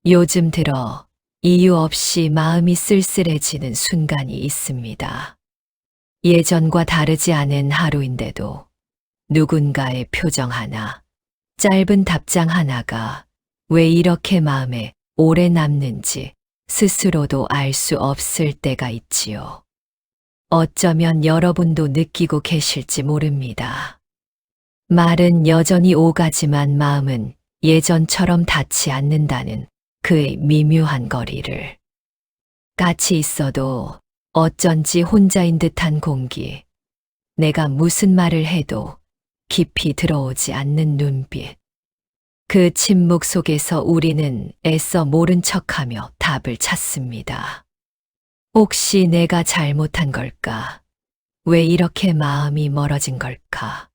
요즘 들어 이유 없이 마음이 쓸쓸해지는 순간이 있습니다. 예전과 다르지 않은 하루인데도 누군가의 표정 하나, 짧은 답장 하나가 왜 이렇게 마음에 오래 남는지 스스로도 알 수 없을 때가 있지요. 어쩌면 여러분도 느끼고 계실지 모릅니다. 말은 여전히 오가지만 마음은 예전처럼 닿지 않는다는 그의 미묘한 거리를. 같이 있어도 어쩐지 혼자인 듯한 공기, 내가 무슨 말을 해도 깊이 들어오지 않는 눈빛. 그 침묵 속에서 우리는 애써 모른 척하며 답을 찾습니다. 혹시 내가 잘못한 걸까? 왜 이렇게 마음이 멀어진 걸까?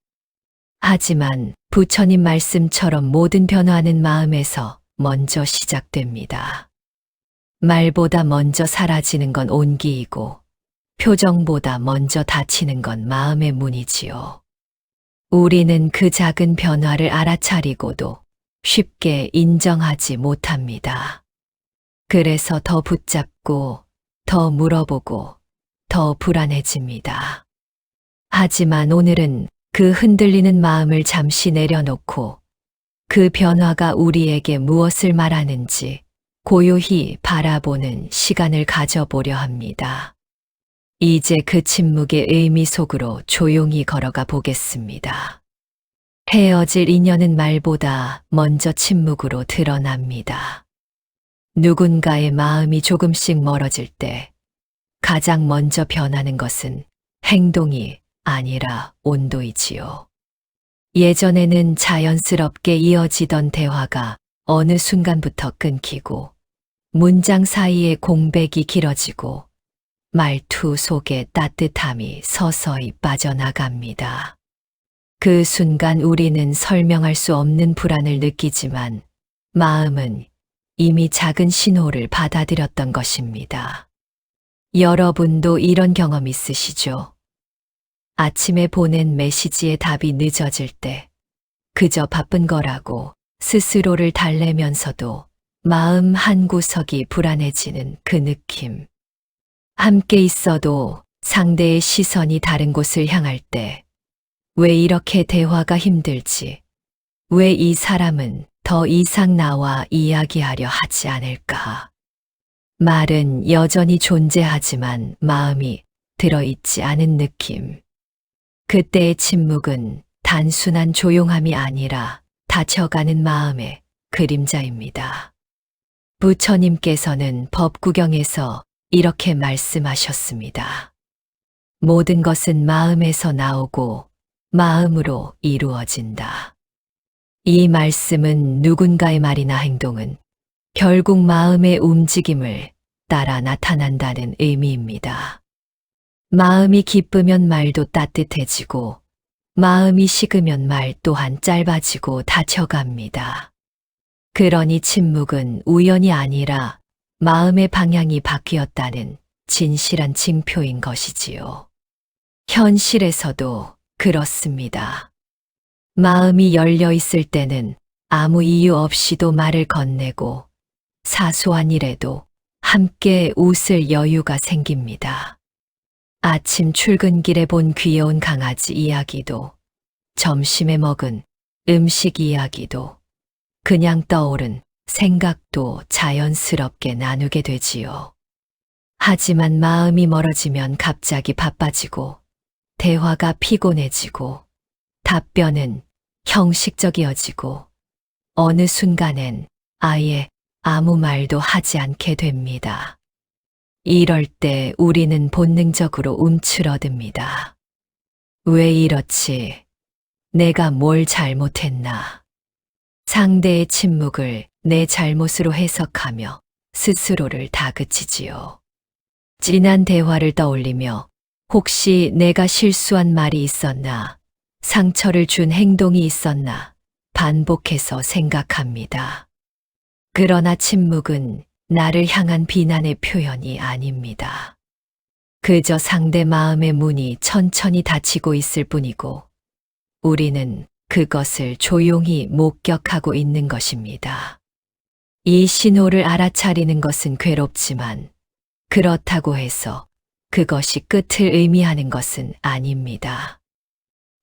하지만 부처님 말씀처럼 모든 변화는 마음에서 먼저 시작됩니다. 말보다 먼저 사라지는 건 온기이고 표정보다 먼저 닫히는 건 마음의 문이지요. 우리는 그 작은 변화를 알아차리고도 쉽게 인정하지 못합니다. 그래서 더 붙잡고 더 물어보고 더 불안해집니다. 하지만 오늘은 그 흔들리는 마음을 잠시 내려놓고 그 변화가 우리에게 무엇을 말하는지 고요히 바라보는 시간을 가져보려 합니다. 이제 그 침묵의 의미 속으로 조용히 걸어가 보겠습니다. 헤어질 인연은 말보다 먼저 침묵으로 드러납니다. 누군가의 마음이 조금씩 멀어질 때 가장 먼저 변하는 것은 행동이 아니라 온도이지요. 예전에는 자연스럽게 이어지던 대화가 어느 순간부터 끊기고 문장 사이에 공백이 길어지고 말투 속에 따뜻함이 서서히 빠져나갑니다. 그 순간 우리는 설명할 수 없는 불안을 느끼지만 마음은 이미 작은 신호를 받아들였던 것입니다. 여러분도 이런 경험 있으시죠? 아침에 보낸 메시지의 답이 늦어질 때 그저 바쁜 거라고 스스로를 달래면서도 마음 한구석이 불안해지는 그 느낌. 함께 있어도 상대의 시선이 다른 곳을 향할 때 왜 이렇게 대화가 힘들지? 왜 이 사람은 더 이상 나와 이야기하려 하지 않을까? 말은 여전히 존재하지만 마음이 들어있지 않은 느낌. 그때의 침묵은 단순한 조용함이 아니라 닫혀가는 마음의 그림자입니다. 부처님께서는 법구경에서 이렇게 말씀하셨습니다. 모든 것은 마음에서 나오고 마음으로 이루어진다. 이 말씀은 누군가의 말이나 행동은 결국 마음의 움직임을 따라 나타난다는 의미입니다. 마음이 기쁘면 말도 따뜻해지고 마음이 식으면 말 또한 짧아지고 닫혀갑니다. 그러니 침묵은 우연이 아니라 마음의 방향이 바뀌었다는 진실한 징표인 것이지요. 현실에서도 그렇습니다. 마음이 열려 있을 때는 아무 이유 없이도 말을 건네고 사소한 일에도 함께 웃을 여유가 생깁니다. 아침 출근길에 본 귀여운 강아지 이야기도, 점심에 먹은 음식 이야기도, 그냥 떠오른 생각도 자연스럽게 나누게 되지요. 하지만 마음이 멀어지면 갑자기 바빠지고, 대화가 피곤해지고, 답변은 형식적이어지고, 어느 순간엔 아예 아무 말도 하지 않게 됩니다. 이럴 때 우리는 본능적으로 움츠러듭니다. 왜 이렇지? 내가 뭘 잘못했나? 상대의 침묵을 내 잘못으로 해석하며 스스로를 다그치지요. 지난 대화를 떠올리며 혹시 내가 실수한 말이 있었나? 상처를 준 행동이 있었나? 반복해서 생각합니다. 그러나 침묵은 나를 향한 비난의 표현이 아닙니다. 그저 상대 마음의 문이 천천히 닫히고 있을 뿐이고 우리는 그것을 조용히 목격하고 있는 것입니다. 이 신호를 알아차리는 것은 괴롭지만 그렇다고 해서 그것이 끝을 의미하는 것은 아닙니다.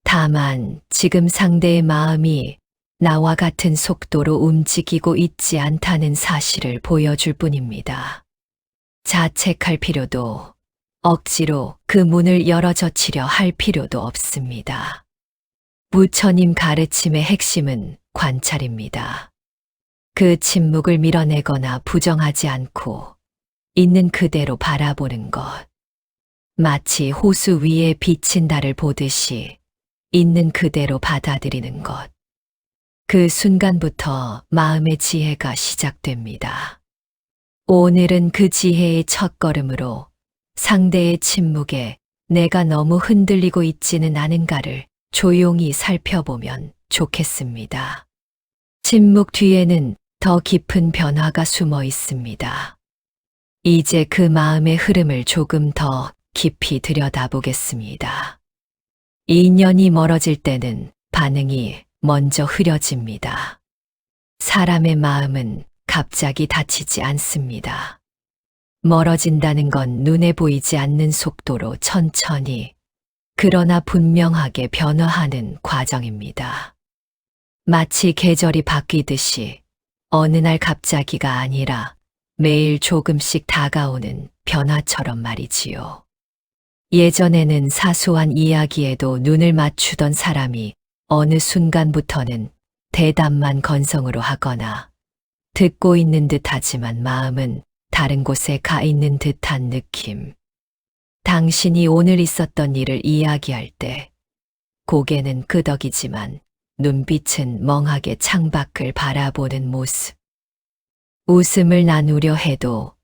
다만 지금 상대의 마음이 나와 같은 속도로 움직이고 있지 않다는 사실을 보여줄 뿐입니다. 자책할 필요도 억지로 그 문을 열어젖히려 할 필요도 없습니다. 부처님 가르침의 핵심은 관찰입니다. 그 침묵을 밀어내거나 부정하지 않고 있는 그대로 바라보는 것. 마치 호수 위에 비친 달을 보듯이 있는 그대로 받아들이는 것. 그 순간부터 마음의 지혜가 시작됩니다. 오늘은 그 지혜의 첫걸음으로 상대의 침묵에 내가 너무 흔들리고 있지는 않은가를 조용히 살펴보면 좋겠습니다. 침묵 뒤에는 더 깊은 변화가 숨어 있습니다. 이제 그 마음의 흐름을 조금 더 깊이 들여다보겠습니다. 인연이 멀어질 때는 반응이 먼저 흐려집니다. 사람의 마음은 갑자기 닫히지 않습니다. 멀어진다는 건 눈에 보이지 않는 속도로 천천히, 그러나 분명하게 변화하는 과정입니다. 마치 계절이 바뀌듯이 어느 날 갑자기가 아니라 매일 조금씩 다가오는 변화처럼 말이지요. 예전에는 사소한 이야기에도 눈을 맞추던 사람이 어느 순간부터는 대답만 건성으로 하거나 듣고 있는 듯하지만 마음은 다른 곳에 가 있는 듯한 느낌. 당신이 오늘 있었던 일을 이야기할 때 고개는 끄덕이지만 눈빛은 멍하게 창밖을 바라보는 모습. 웃음을 나누려 해도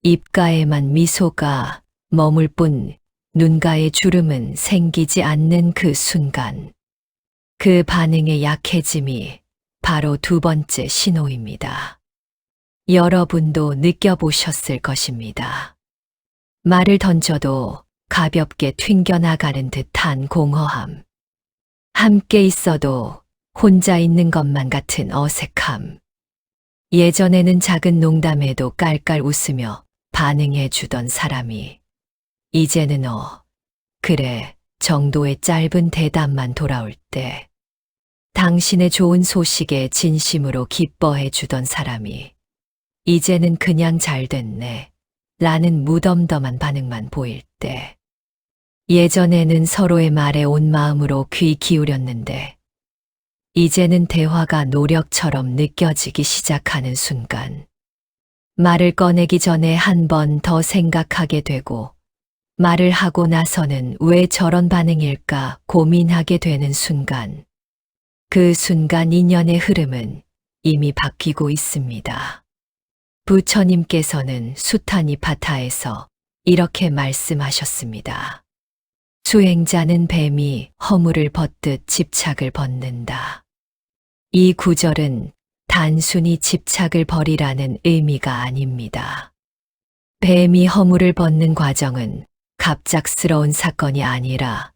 입가에만 미소가 머물 뿐 눈가에 주름은 생기지 않는 그 순간. 그 반응의 약해짐이 바로 두 번째 신호입니다. 여러분도 느껴보셨을 것입니다. 말을 던져도 가볍게 튕겨나가는 듯한 공허함. 함께 있어도 혼자 있는 것만 같은 어색함. 예전에는 작은 농담에도 깔깔 웃으며 반응해 주던 사람이 이제는 그래 정도의 짧은 대답만 돌아올 때, 당신의 좋은 소식에 진심으로 기뻐해 주던 사람이 이제는 그냥 잘 됐네 라는 무덤덤한 반응만 보일 때, 예전에는 서로의 말에 온 마음으로 귀 기울였는데 이제는 대화가 노력처럼 느껴지기 시작하는 순간, 말을 꺼내기 전에 한 번 더 생각하게 되고 말을 하고 나서는 왜 저런 반응일까 고민하게 되는 순간, 그 순간 인연의 흐름은 이미 바뀌고 있습니다. 부처님께서는 수타니파타에서 이렇게 말씀하셨습니다. 수행자는 뱀이 허물을 벗듯 집착을 벗는다. 이 구절은 단순히 집착을 버리라는 의미가 아닙니다. 뱀이 허물을 벗는 과정은 갑작스러운 사건이 아니라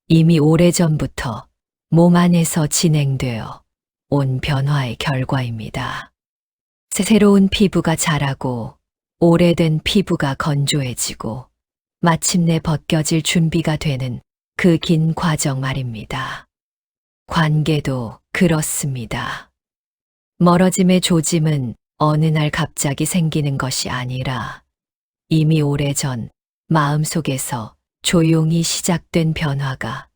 이미 오래전부터 몸 안에서 진행되어 온 변화의 결과입니다. 새로운 피부가 자라고 오래된 피부가 건조해지고 마침내 벗겨질 준비가 되는 그 긴 과정 말입니다. 관계도 그렇습니다. 멀어짐의 조짐은 어느 날 갑자기 생기는 것이 아니라 이미 오래전 마음속에서 조용히 시작된 변화가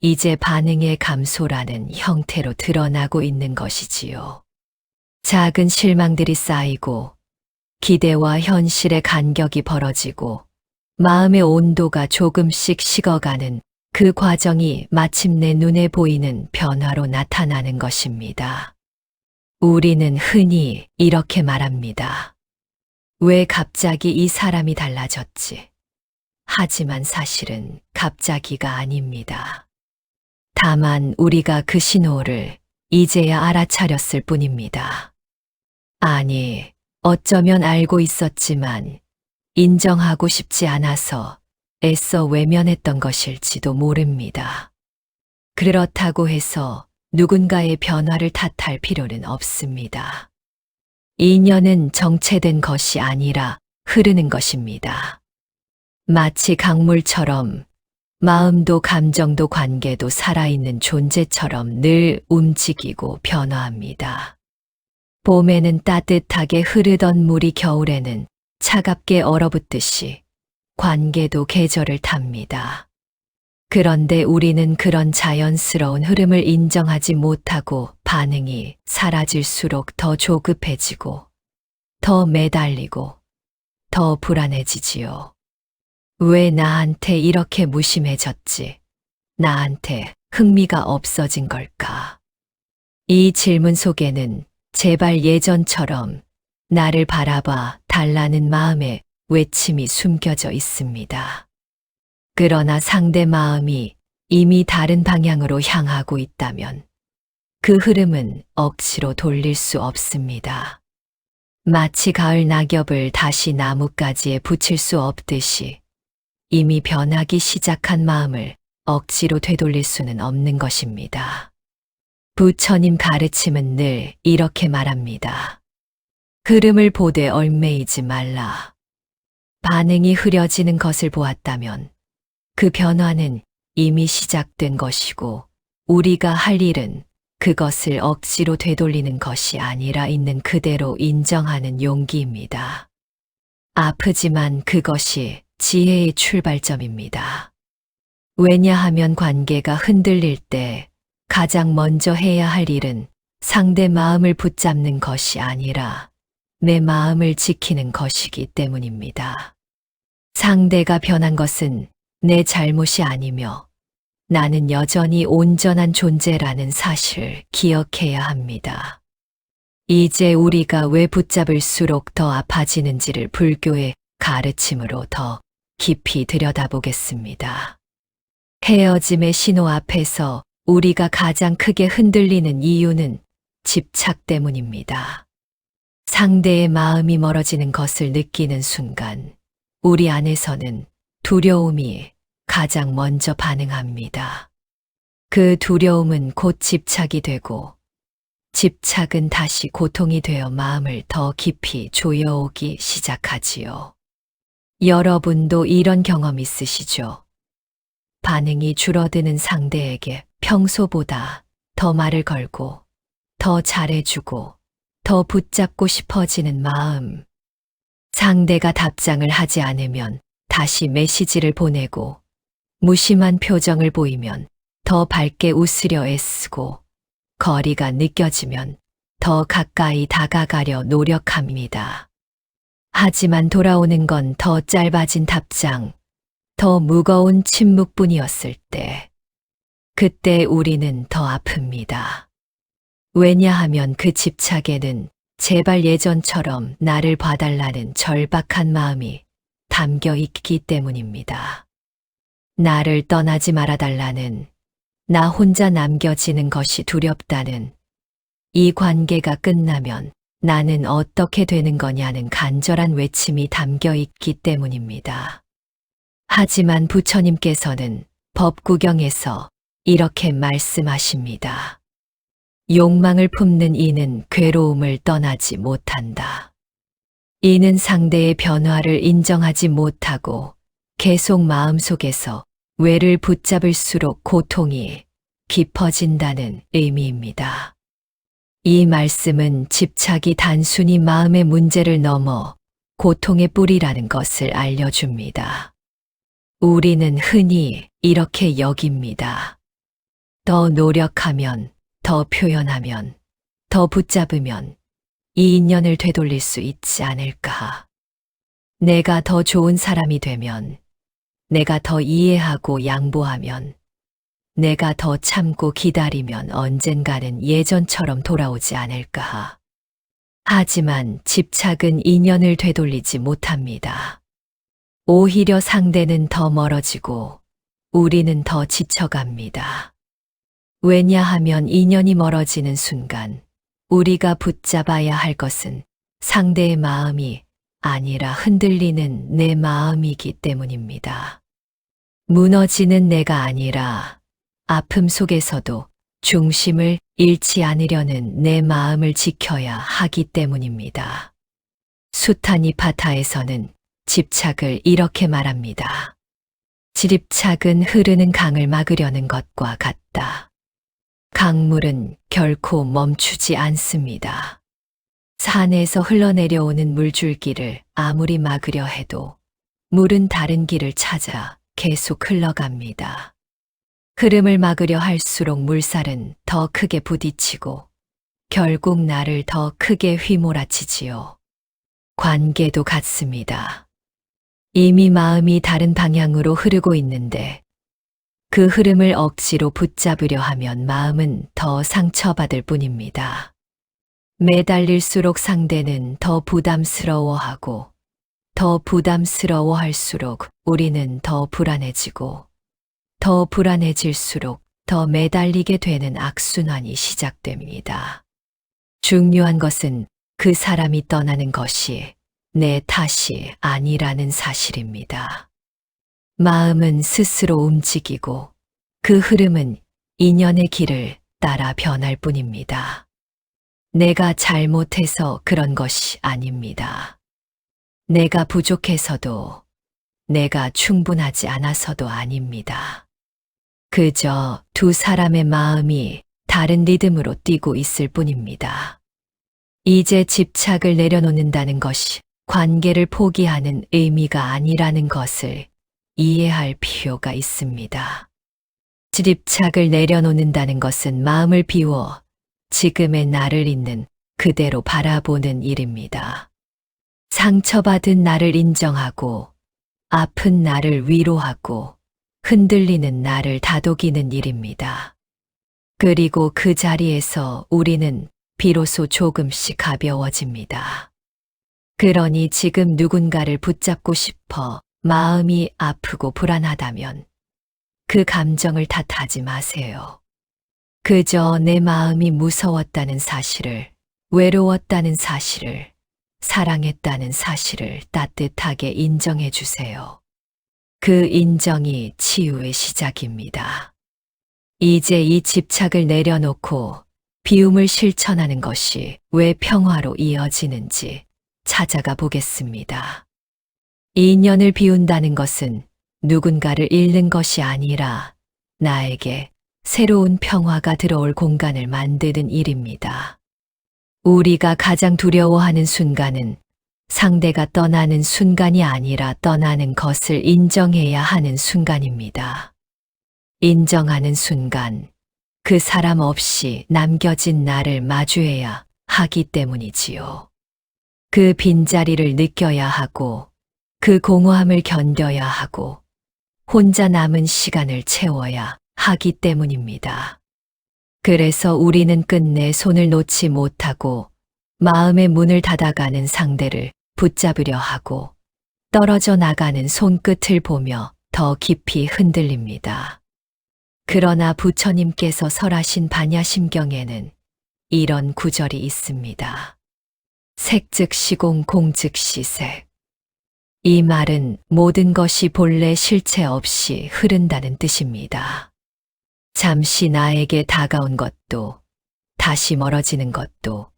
이제 반응의 감소라는 형태로 드러나고 있는 것이지요. 작은 실망들이 쌓이고 기대와 현실의 간격이 벌어지고 마음의 온도가 조금씩 식어가는 그 과정이 마침내 눈에 보이는 변화로 나타나는 것입니다. 우리는 흔히 이렇게 말합니다. 왜 갑자기 이 사람이 달라졌지? 하지만 사실은 갑자기가 아닙니다. 다만 우리가 그 신호를 이제야 알아차렸을 뿐입니다. 아니, 어쩌면 알고 있었지만 인정하고 싶지 않아서 애써 외면했던 것일지도 모릅니다. 그렇다고 해서 누군가의 변화를 탓할 필요는 없습니다. 인연은 정체된 것이 아니라 흐르는 것입니다. 마치 강물처럼 마음도 감정도 관계도 살아있는 존재처럼 늘 움직이고 변화합니다. 봄에는 따뜻하게 흐르던 물이 겨울에는 차갑게 얼어붙듯이 관계도 계절을 탑니다. 그런데 우리는 그런 자연스러운 흐름을 인정하지 못하고 반응이 사라질수록 더 조급해지고, 더 매달리고, 더 불안해지지요. 왜 나한테 이렇게 무심해졌지? 나한테 흥미가 없어진 걸까? 이 질문 속에는 제발 예전처럼 나를 바라봐 달라는 마음의 외침이 숨겨져 있습니다. 그러나 상대 마음이 이미 다른 방향으로 향하고 있다면 그 흐름은 억지로 돌릴 수 없습니다. 마치 가을 낙엽을 다시 나뭇가지에 붙일 수 없듯이 이미 변하기 시작한 마음을 억지로 되돌릴 수는 없는 것입니다. 부처님 가르침은 늘 이렇게 말합니다. 흐름을 보되 얽매이지 말라. 반응이 흐려지는 것을 보았다면 그 변화는 이미 시작된 것이고 우리가 할 일은 그것을 억지로 되돌리는 것이 아니라 있는 그대로 인정하는 용기입니다. 아프지만 그것이 지혜의 출발점입니다. 왜냐하면 관계가 흔들릴 때 가장 먼저 해야 할 일은 상대 마음을 붙잡는 것이 아니라 내 마음을 지키는 것이기 때문입니다. 상대가 변한 것은 내 잘못이 아니며 나는 여전히 온전한 존재라는 사실을 기억해야 합니다. 이제 우리가 왜 붙잡을수록 더 아파지는지를 불교의 가르침으로 더 깊이 들여다보겠습니다. 헤어짐의 신호 앞에서 우리가 가장 크게 흔들리는 이유는 집착 때문입니다. 상대의 마음이 멀어지는 것을 느끼는 순간 우리 안에서는 두려움이 가장 먼저 반응합니다. 그 두려움은 곧 집착이 되고 집착은 다시 고통이 되어 마음을 더 깊이 조여오기 시작하지요. 여러분도 이런 경험 있으시죠? 반응이 줄어드는 상대에게 평소보다 더 말을 걸고 더 잘해주고 더 붙잡고 싶어지는 마음. 상대가 답장을 하지 않으면 다시 메시지를 보내고 무심한 표정을 보이면 더 밝게 웃으려 애쓰고 거리가 느껴지면 더 가까이 다가가려 노력합니다. 하지만 돌아오는 건 더 짧아진 답장, 더 무거운 침묵뿐이었을 때, 그때 우리는 더 아픕니다. 왜냐하면 그 집착에는 제발 예전처럼 나를 봐달라는 절박한 마음이 담겨 있기 때문입니다. 나를 떠나지 말아달라는, 나 혼자 남겨지는 것이 두렵다는, 이 관계가 끝나면 나는 어떻게 되는 거냐는 간절한 외침이 담겨 있기 때문입니다. 하지만 부처님께서는 법구경에서 이렇게 말씀하십니다. 욕망을 품는 이는 괴로움을 떠나지 못한다. 이는 상대의 변화를 인정하지 못하고 계속 마음속에서 외를 붙잡을수록 고통이 깊어진다는 의미입니다. 이 말씀은 집착이 단순히 마음의 문제를 넘어 고통의 뿌리라는 것을 알려줍니다. 우리는 흔히 이렇게 여깁니다. 더 노력하면, 더 표현하면, 더 붙잡으면 이 인연을 되돌릴 수 있지 않을까. 내가 더 좋은 사람이 되면, 내가 더 이해하고 양보하면, 내가 더 참고 기다리면 언젠가는 예전처럼 돌아오지 않을까. 하지만 집착은 인연을 되돌리지 못합니다. 오히려 상대는 더 멀어지고 우리는 더 지쳐갑니다. 왜냐하면 인연이 멀어지는 순간 우리가 붙잡아야 할 것은 상대의 마음이 아니라 흔들리는 내 마음이기 때문입니다. 무너지는 내가 아니라 아픔 속에서도 중심을 잃지 않으려는 내 마음을 지켜야 하기 때문입니다. 수타니 파타에서는 집착을 이렇게 말합니다. 집착은 흐르는 강을 막으려는 것과 같다. 강물은 결코 멈추지 않습니다. 산에서 흘러내려오는 물줄기를 아무리 막으려 해도 물은 다른 길을 찾아 계속 흘러갑니다. 흐름을 막으려 할수록 물살은 더 크게 부딪히고 결국 나를 더 크게 휘몰아치지요. 관계도 같습니다. 이미 마음이 다른 방향으로 흐르고 있는데 그 흐름을 억지로 붙잡으려 하면 마음은 더 상처받을 뿐입니다. 매달릴수록 상대는 더 부담스러워하고 더 부담스러워할수록 우리는 더 불안해지고 더 불안해질수록 더 매달리게 되는 악순환이 시작됩니다. 중요한 것은 그 사람이 떠나는 것이 내 탓이 아니라는 사실입니다. 마음은 스스로 움직이고 그 흐름은 인연의 길을 따라 변할 뿐입니다. 내가 잘못해서 그런 것이 아닙니다. 내가 부족해서도 내가 충분하지 않아서도 아닙니다. 그저 두 사람의 마음이 다른 리듬으로 뛰고 있을 뿐입니다. 이제 집착을 내려놓는다는 것이 관계를 포기하는 의미가 아니라는 것을 이해할 필요가 있습니다. 집착을 내려놓는다는 것은 마음을 비워 지금의 나를 있는 그대로 바라보는 일입니다. 상처받은 나를 인정하고 아픈 나를 위로하고 흔들리는 나를 다독이는 일입니다. 그리고 그 자리에서 우리는 비로소 조금씩 가벼워집니다. 그러니 지금 누군가를 붙잡고 싶어 마음이 아프고 불안하다면 그 감정을 탓하지 마세요. 그저 내 마음이 무서웠다는 사실을, 외로웠다는 사실을, 사랑했다는 사실을 따뜻하게 인정해 주세요. 그 인정이 치유의 시작입니다. 이제 이 집착을 내려놓고 비움을 실천하는 것이 왜 평화로 이어지는지 찾아가 보겠습니다. 인연을 비운다는 것은 누군가를 잃는 것이 아니라 나에게 새로운 평화가 들어올 공간을 만드는 일입니다. 우리가 가장 두려워하는 순간은 상대가 떠나는 순간이 아니라 떠나는 것을 인정해야 하는 순간입니다. 인정하는 순간, 그 사람 없이 남겨진 나를 마주해야 하기 때문이지요. 그 빈자리를 느껴야 하고, 그 공허함을 견뎌야 하고, 혼자 남은 시간을 채워야 하기 때문입니다. 그래서 우리는 끝내 손을 놓지 못하고 마음의 문을 닫아가는 상대를 붙잡으려 하고 떨어져 나가는 손끝을 보며 더 깊이 흔들립니다. 그러나 부처님께서 설하신 반야심경에는 이런 구절이 있습니다. 색즉시공 공즉시색. 이 말은 모든 것이 본래 실체 없이 흐른다는 뜻입니다. 잠시 나에게 다가온 것도 다시 멀어지는 것도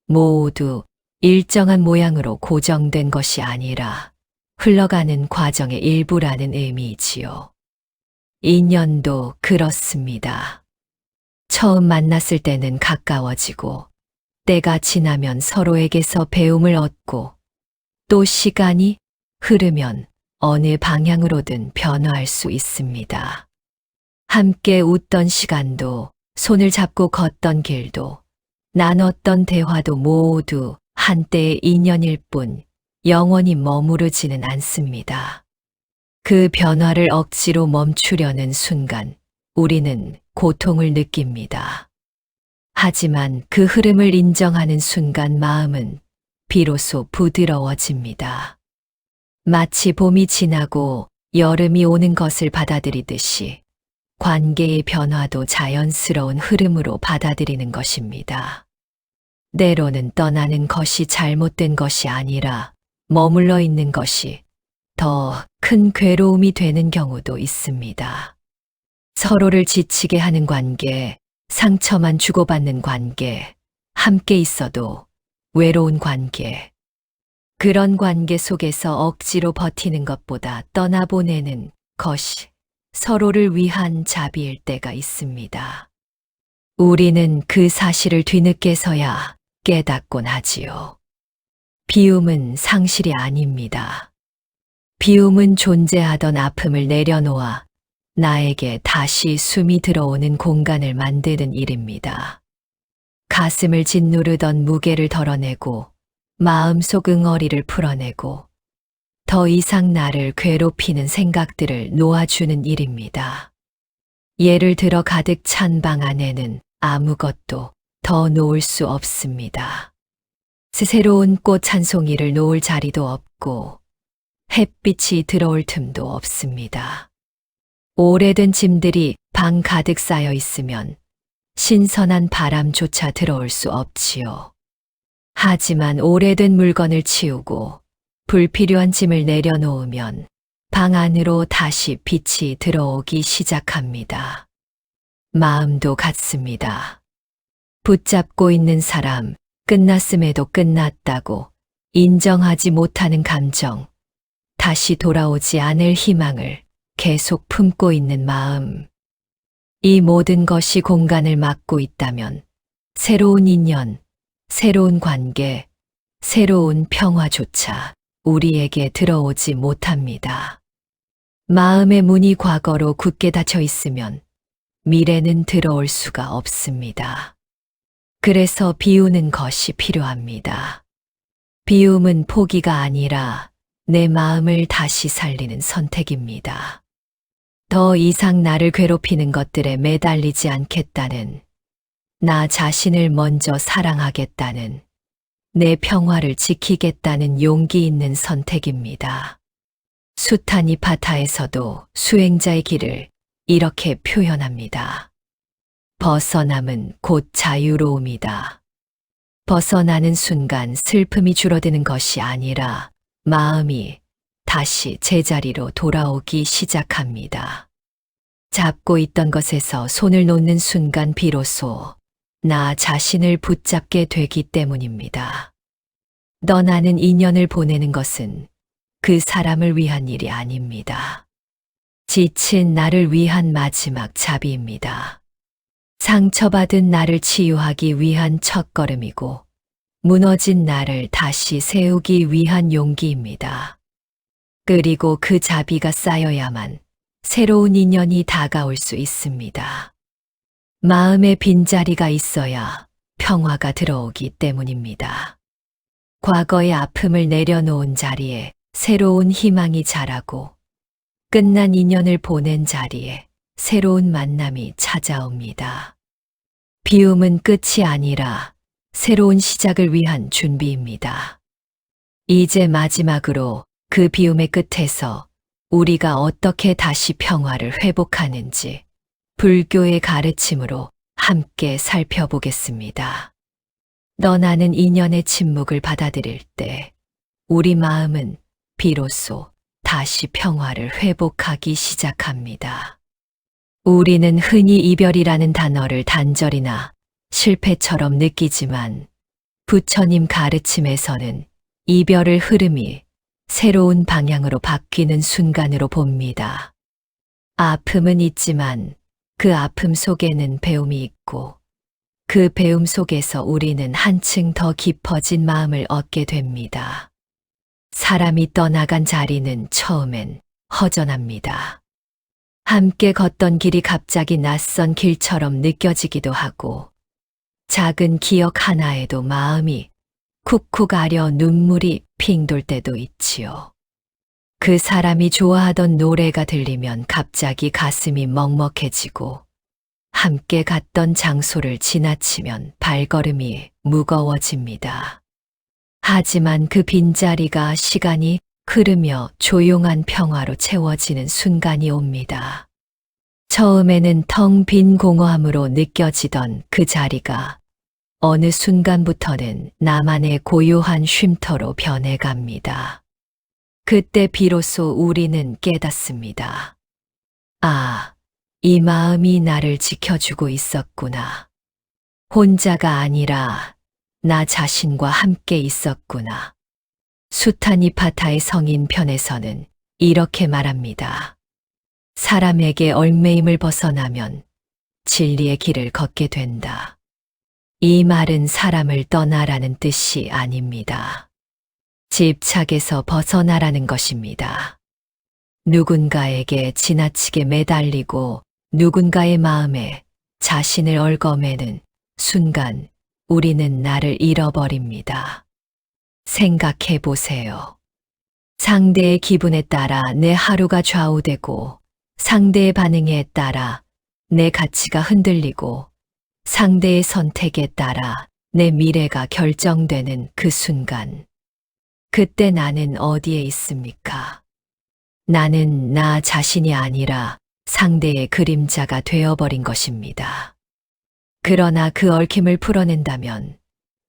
모두 일정한 모양으로 고정된 것이 아니라 흘러가는 과정의 일부라는 의미이지요. 인연도 그렇습니다. 처음 만났을 때는 가까워지고 때가 지나면 서로에게서 배움을 얻고 또 시간이 흐르면 어느 방향으로든 변화할 수 있습니다. 함께 웃던 시간도 손을 잡고 걷던 길도 나눴던 대화도 모두 한때의 인연일 뿐 영원히 머무르지는 않습니다. 그 변화를 억지로 멈추려는 순간 우리는 고통을 느낍니다. 하지만 그 흐름을 인정하는 순간 마음은 비로소 부드러워집니다. 마치 봄이 지나고 여름이 오는 것을 받아들이듯이 관계의 변화도 자연스러운 흐름으로 받아들이는 것입니다. 때로는 떠나는 것이 잘못된 것이 아니라 머물러 있는 것이 더 큰 괴로움이 되는 경우도 있습니다. 서로를 지치게 하는 관계, 상처만 주고받는 관계, 함께 있어도 외로운 관계. 그런 관계 속에서 억지로 버티는 것보다 떠나보내는 것이 서로를 위한 자비일 때가 있습니다. 우리는 그 사실을 뒤늦게서야 깨닫곤 하지요. 비움은 상실이 아닙니다. 비움은 존재하던 아픔을 내려놓아 나에게 다시 숨이 들어오는 공간을 만드는 일입니다. 가슴을 짓누르던 무게를 덜어내고 마음속 응어리를 풀어내고 더 이상 나를 괴롭히는 생각들을 놓아주는 일입니다. 예를 들어 가득 찬 방 안에는 아무것도 더 놓을 수 없습니다. 새로운 꽃 한 송이를 놓을 자리도 없고 햇빛이 들어올 틈도 없습니다. 오래된 짐들이 방 가득 쌓여 있으면 신선한 바람조차 들어올 수 없지요. 하지만 오래된 물건을 치우고 불필요한 짐을 내려놓으면 방 안으로 다시 빛이 들어오기 시작합니다. 마음도 같습니다. 붙잡고 있는 사람, 끝났음에도 끝났다고 인정하지 못하는 감정, 다시 돌아오지 않을 희망을 계속 품고 있는 마음. 이 모든 것이 공간을 막고 있다면 새로운 인연, 새로운 관계, 새로운 평화조차 우리에게 들어오지 못합니다. 마음의 문이 과거로 굳게 닫혀 있으면 미래는 들어올 수가 없습니다. 그래서 비우는 것이 필요합니다. 비움은 포기가 아니라 내 마음을 다시 살리는 선택입니다. 더 이상 나를 괴롭히는 것들에 매달리지 않겠다는, 나 자신을 먼저 사랑하겠다는, 내 평화를 지키겠다는 용기 있는 선택입니다. 수타니 파타에서도 수행자의 길을 이렇게 표현합니다. 벗어남은 곧 자유로움이다. 벗어나는 순간 슬픔이 줄어드는 것이 아니라 마음이 다시 제자리로 돌아오기 시작합니다. 잡고 있던 것에서 손을 놓는 순간 비로소 나 자신을 붙잡게 되기 때문입니다. 떠나는 인연을 보내는 것은 그 사람을 위한 일이 아닙니다. 지친 나를 위한 마지막 자비입니다. 상처받은 나를 치유하기 위한 첫걸음이고 무너진 나를 다시 세우기 위한 용기입니다. 그리고 그 자비가 쌓여야만 새로운 인연이 다가올 수 있습니다. 마음의 빈자리가 있어야 평화가 들어오기 때문입니다. 과거의 아픔을 내려놓은 자리에 새로운 희망이 자라고 끝난 인연을 보낸 자리에 새로운 만남이 찾아옵니다. 비움은 끝이 아니라 새로운 시작을 위한 준비입니다. 이제 마지막으로 그 비움의 끝에서 우리가 어떻게 다시 평화를 회복하는지 불교의 가르침으로 함께 살펴보겠습니다. 떠나는 인연의 침묵을 받아들일 때 우리 마음은 비로소 다시 평화를 회복하기 시작합니다. 우리는 흔히 이별이라는 단어를 단절이나 실패처럼 느끼지만 부처님 가르침에서는 이별의 흐름이 새로운 방향으로 바뀌는 순간으로 봅니다. 아픔은 있지만 그 아픔 속에는 배움이 있고 그 배움 속에서 우리는 한층 더 깊어진 마음을 얻게 됩니다. 사람이 떠나간 자리는 처음엔 허전합니다. 함께 걷던 길이 갑자기 낯선 길처럼 느껴지기도 하고 작은 기억 하나에도 마음이 쿡쿡 아려 눈물이 핑 돌 때도 있지요. 그 사람이 좋아하던 노래가 들리면 갑자기 가슴이 먹먹해지고 함께 갔던 장소를 지나치면 발걸음이 무거워집니다. 하지만 그 빈자리가 시간이 흐르며 조용한 평화로 채워지는 순간이 옵니다. 처음에는 텅 빈 공허함으로 느껴지던 그 자리가 어느 순간부터는 나만의 고요한 쉼터로 변해갑니다. 그때 비로소 우리는 깨닫습니다. 아, 이 마음이 나를 지켜주고 있었구나. 혼자가 아니라 나 자신과 함께 있었구나. 수타니파타의 성인 편에서는 이렇게 말합니다. 사람에게 얽매임을 벗어나면 진리의 길을 걷게 된다. 이 말은 사람을 떠나라는 뜻이 아닙니다. 집착에서 벗어나라는 것입니다. 누군가에게 지나치게 매달리고 누군가의 마음에 자신을 얽어매는 순간 우리는 나를 잃어버립니다. 생각해 보세요. 상대의 기분에 따라 내 하루가 좌우되고 상대의 반응에 따라 내 가치가 흔들리고 상대의 선택에 따라 내 미래가 결정되는 그 순간. 그때 나는 어디에 있습니까? 나는 나 자신이 아니라 상대의 그림자가 되어버린 것입니다. 그러나 그 얽힘을 풀어낸다면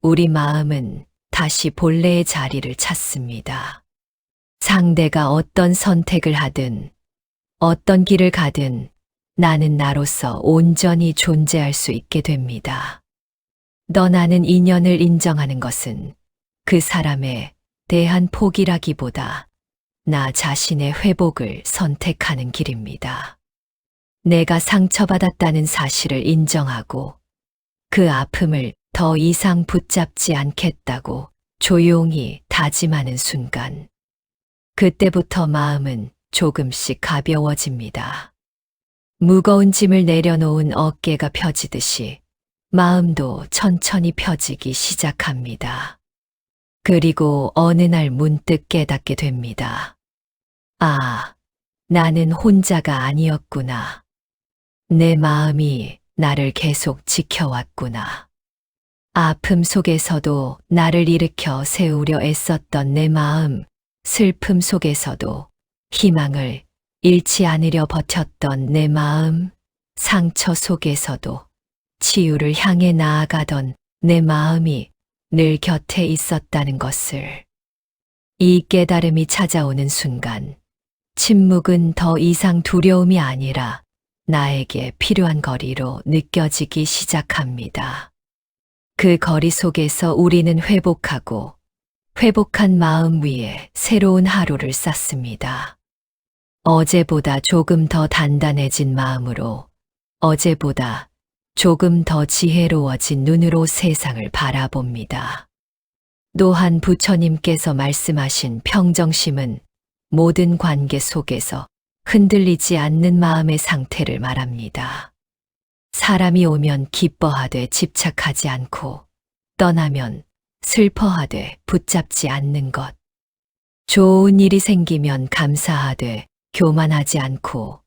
우리 마음은 다시 본래의 자리를 찾습니다. 상대가 어떤 선택을 하든 어떤 길을 가든 나는 나로서 온전히 존재할 수 있게 됩니다. 떠나는 인연을 인정하는 것은 그 사람에 대한 포기라기보다 나 자신의 회복을 선택하는 길입니다. 내가 상처받았다는 사실을 인정하고 그 아픔을 더 이상 붙잡지 않겠다고 조용히 다짐하는 순간. 그때부터 마음은 조금씩 가벼워집니다. 무거운 짐을 내려놓은 어깨가 펴지듯이 마음도 천천히 펴지기 시작합니다. 그리고 어느 날 문득 깨닫게 됩니다. 아, 나는 혼자가 아니었구나. 내 마음이 나를 계속 지켜왔구나. 아픔 속에서도 나를 일으켜 세우려 애썼던 내 마음, 슬픔 속에서도 희망을 잃지 않으려 버텼던 내 마음, 상처 속에서도 치유를 향해 나아가던 내 마음이 늘 곁에 있었다는 것을. 이 깨달음이 찾아오는 순간, 침묵은 더 이상 두려움이 아니라 나에게 필요한 거리로 느껴지기 시작합니다. 그 거리 속에서 우리는 회복하고 회복한 마음 위에 새로운 하루를 쌓습니다. 어제보다 조금 더 단단해진 마음으로, 어제보다 조금 더 지혜로워진 눈으로 세상을 바라봅니다. 또한 부처님께서 말씀하신 평정심은 모든 관계 속에서 흔들리지 않는 마음의 상태를 말합니다. 사람이 오면 기뻐하되 집착하지 않고 떠나면 슬퍼하되 붙잡지 않는 것. 좋은 일이 생기면 감사하되 교만하지 않고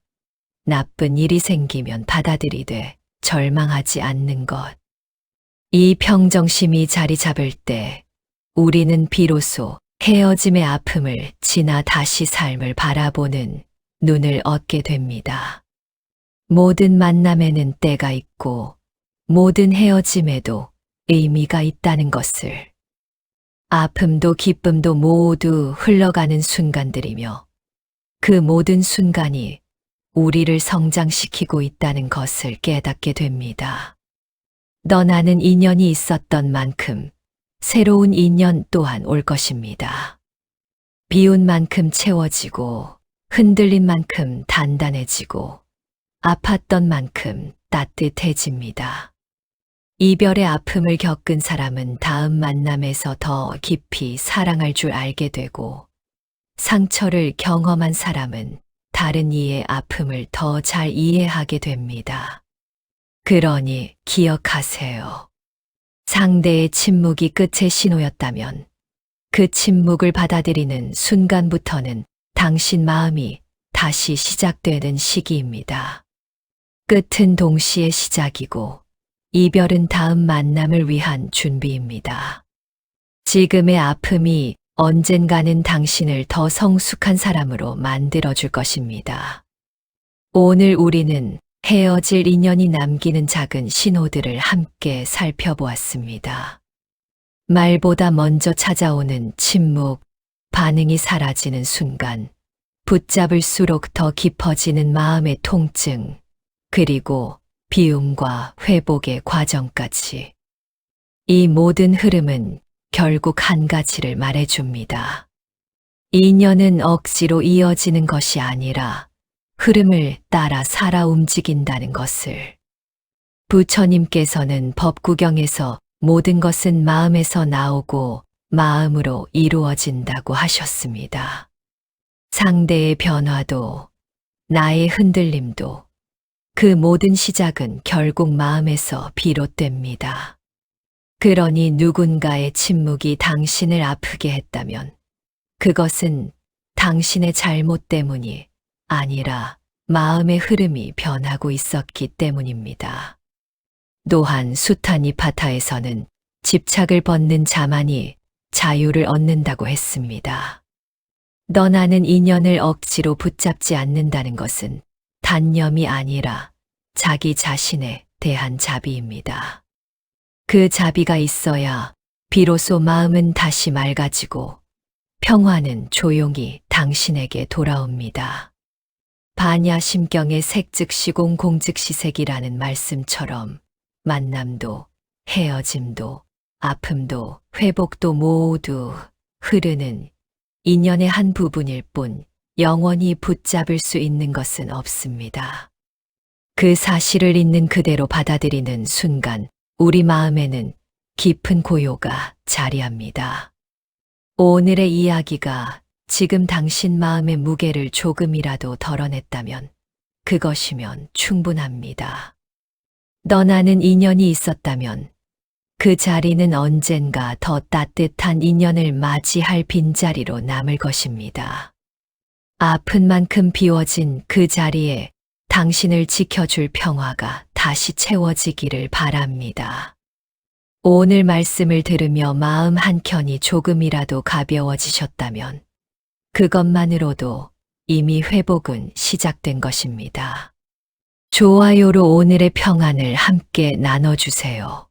나쁜 일이 생기면 받아들이되 절망하지 않는 것. 이 평정심이 자리 잡을 때 우리는 비로소 헤어짐의 아픔을 지나 다시 삶을 바라보는 눈을 얻게 됩니다. 모든 만남에는 때가 있고 모든 헤어짐에도 의미가 있다는 것을. 아픔도 기쁨도 모두 흘러가는 순간들이며 그 모든 순간이 우리를 성장시키고 있다는 것을 깨닫게 됩니다. 떠나는 인연이 있었던 만큼 새로운 인연 또한 올 것입니다. 비운 만큼 채워지고 흔들린 만큼 단단해지고 아팠던 만큼 따뜻해집니다. 이별의 아픔을 겪은 사람은 다음 만남에서 더 깊이 사랑할 줄 알게 되고 상처를 경험한 사람은 다른 이의 아픔을 더 잘 이해하게 됩니다. 그러니 기억하세요. 상대의 침묵이 끝의 신호였다면 그 침묵을 받아들이는 순간부터는 당신 마음이 다시 시작되는 시기입니다. 끝은 동시에 시작이고 이별은 다음 만남을 위한 준비입니다. 지금의 아픔이 언젠가는 당신을 더 성숙한 사람으로 만들어줄 것입니다. 오늘 우리는 헤어질 인연이 남기는 작은 신호들을 함께 살펴보았습니다. 말보다 먼저 찾아오는 침묵, 반응이 사라지는 순간, 붙잡을수록 더 깊어지는 마음의 통증, 그리고 비움과 회복의 과정까지. 이 모든 흐름은 결국 한 가지를 말해줍니다. 인연은 억지로 이어지는 것이 아니라 흐름을 따라 살아 움직인다는 것을. 부처님께서는 법구경에서 모든 것은 마음에서 나오고 마음으로 이루어진다고 하셨습니다. 상대의 변화도, 나의 흔들림도, 그 모든 시작은 결국 마음에서 비롯됩니다. 그러니 누군가의 침묵이 당신을 아프게 했다면 그것은 당신의 잘못 때문이 아니라 마음의 흐름이 변하고 있었기 때문입니다. 또한 수타니파타에서는 집착을 벗는 자만이 자유를 얻는다고 했습니다. 떠나는 인연을 억지로 붙잡지 않는다는 것은 단념이 아니라 자기 자신에 대한 자비입니다. 그 자비가 있어야 비로소 마음은 다시 맑아지고 평화는 조용히 당신에게 돌아옵니다. 반야심경의 색즉시공 공즉시색이라는 말씀처럼 만남도 헤어짐도 아픔도 회복도 모두 흐르는 인연의 한 부분일 뿐 영원히 붙잡을 수 있는 것은 없습니다. 그 사실을 있는 그대로 받아들이는 순간 우리 마음에는 깊은 고요가 자리합니다. 오늘의 이야기가 지금 당신 마음의 무게를 조금이라도 덜어냈다면 그것이면 충분합니다. 떠나는 인연이 있었다면 그 자리는 언젠가 더 따뜻한 인연을 맞이할 빈자리로 남을 것입니다. 아픈 만큼 비워진 그 자리에 당신을 지켜줄 평화가 다시 채워지기를 바랍니다. 오늘 말씀을 들으며 마음 한켠이 조금이라도 가벼워지셨다면 그것만으로도 이미 회복은 시작된 것입니다. 좋아요로 오늘의 평안을 함께 나눠주세요.